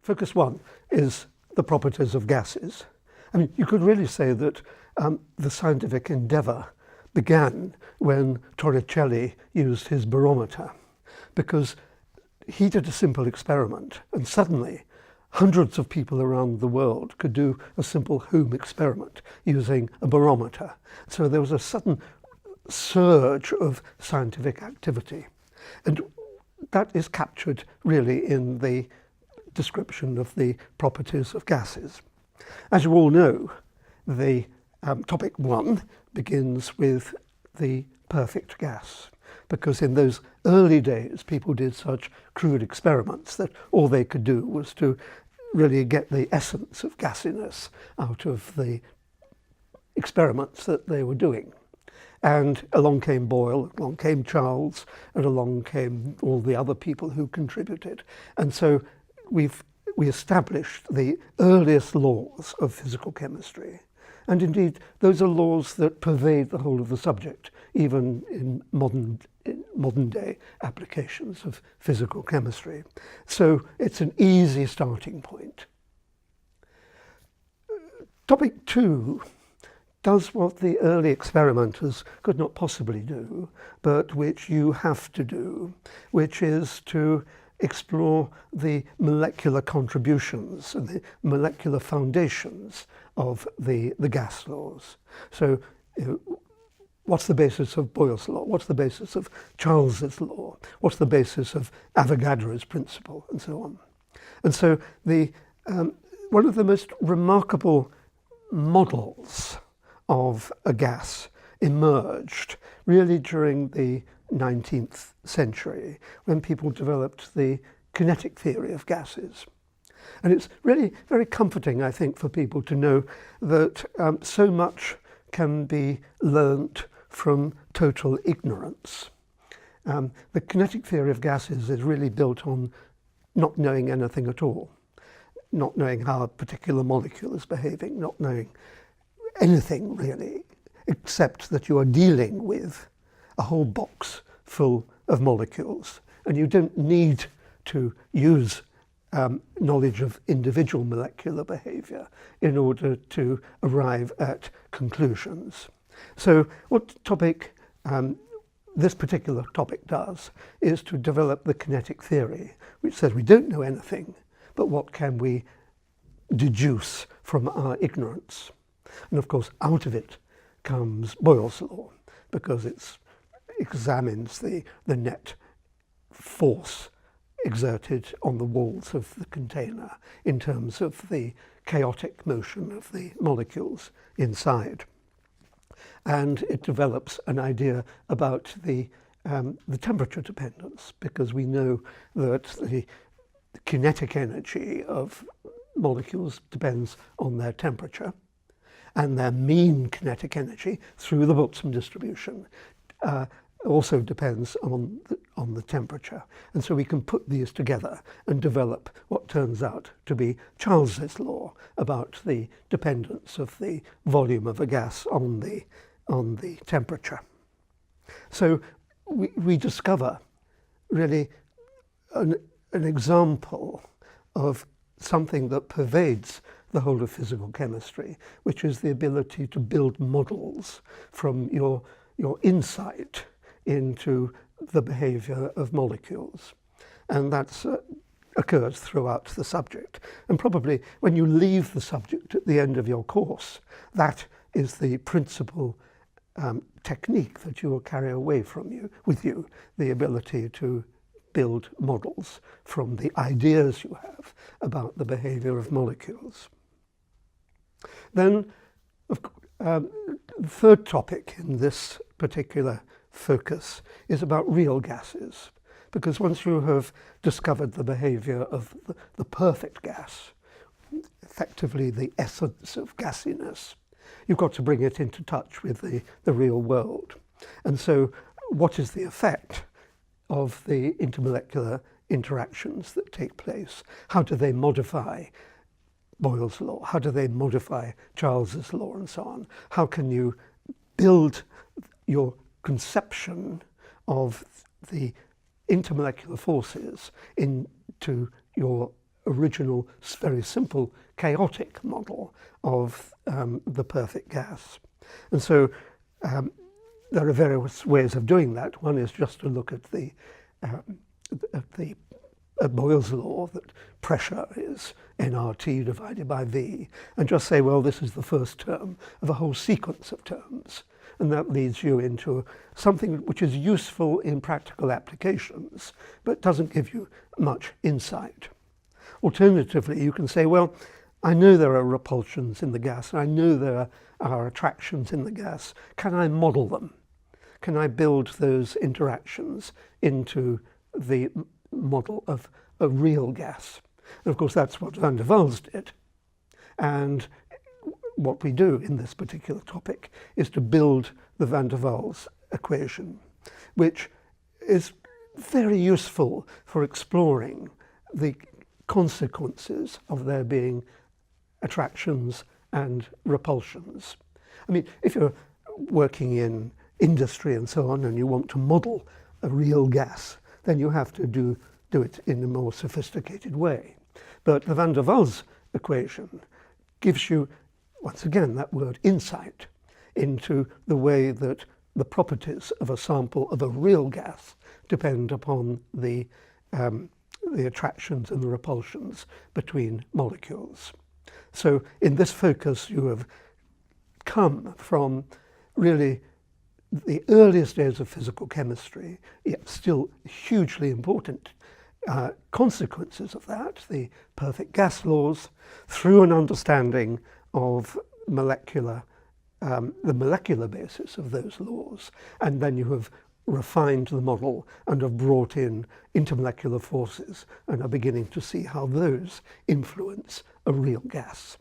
focus one is the properties of gases. I mean, you could really say that the scientific endeavour began when Torricelli used his barometer, because he did a simple experiment and suddenly hundreds of people around the world could do a simple home experiment using a barometer. So there was a sudden surge of scientific activity. And that is captured really in the description of the properties of gases. As you all know, the topic one begins with the perfect gas, because in those early days people did such crude experiments that all they could do was to really get the essence of gassiness out of the experiments that they were doing. And along came Boyle, along came Charles, and along came all the other people who contributed. And so we established the earliest laws of physical chemistry. And indeed, those are laws that pervade the whole of the subject, even in modern day applications of physical chemistry. So it's an easy starting point. Topic two does what the early experimenters could not possibly do, but which you have to do, which is to explore the molecular contributions and the molecular foundations of the gas laws. So, what's the basis of Boyle's law? What's the basis of Charles's law? What's the basis of Avogadro's principle, and so on? And so one of the most remarkable models of a gas emerged really during the 19th century, when people developed the kinetic theory of gases. And it's really very comforting, I think, for people to know that so much can be learnt from total ignorance. The kinetic theory of gases is really built on not knowing anything at all, not knowing how a particular molecule is behaving, not knowing anything really, except that you are dealing with a whole box full of molecules, and you don't need to use knowledge of individual molecular behavior in order to arrive at conclusions. So what this particular topic does is to develop the kinetic theory, which says we don't know anything, but what can we deduce from our ignorance? And of course, out of it comes Boyle's law, because it examines the net force exerted on the walls of the container in terms of the chaotic motion of the molecules inside. And it develops an idea about the temperature dependence, because we know that the kinetic energy of molecules depends on their temperature, and their mean kinetic energy through the Boltzmann distribution also depends on the temperature. And so we can put these together and develop what turns out to be Charles's law about the dependence of the volume of a gas on the temperature. So we discover really an example of something that pervades the whole of physical chemistry, which is the ability to build models from your insight into the behavior of molecules. And that occurs throughout the subject. And probably when you leave the subject at the end of your course, that is the principal technique that you will carry away with you, the ability to build models from the ideas you have about the behavior of molecules. Then, the third topic in this particular focus is about real gases, because once you have discovered the behavior of the perfect gas, effectively the essence of gassiness, you've got to bring it into touch with the real world. And so what is the effect of the intermolecular interactions that take place? How do they modify Boyle's law? How do they modify Charles's law, and so on? How can you build your conception of the intermolecular forces into your original, very simple, chaotic model of the perfect gas. And so there are various ways of doing that. One is just to look at the Boyle's law, that pressure is nRT divided by V, and just say, well, this is the first term of a whole sequence of terms. And that leads you into something which is useful in practical applications, but doesn't give you much insight. Alternatively, you can say, well, I know there are repulsions in the gas, and I know there are attractions in the gas. Can I model them? Can I build those interactions into the model of a real gas? And of course, that's what van der Waals did. And what we do in this particular topic is to build the van der Waals equation, which is very useful for exploring the consequences of there being attractions and repulsions. I mean, if you're working in industry and so on, and you want to model a real gas, then you have to do it in a more sophisticated way. But the van der Waals equation gives you, once again, that word insight into the way that the properties of a sample of a real gas depend upon the attractions and the repulsions between molecules. So in this focus, you have come from really the earliest days of physical chemistry, yet still hugely important consequences of that, the perfect gas laws, through an understanding of the molecular basis of those laws. And then you have refined the model and have brought in intermolecular forces and are beginning to see how those influence a real gas.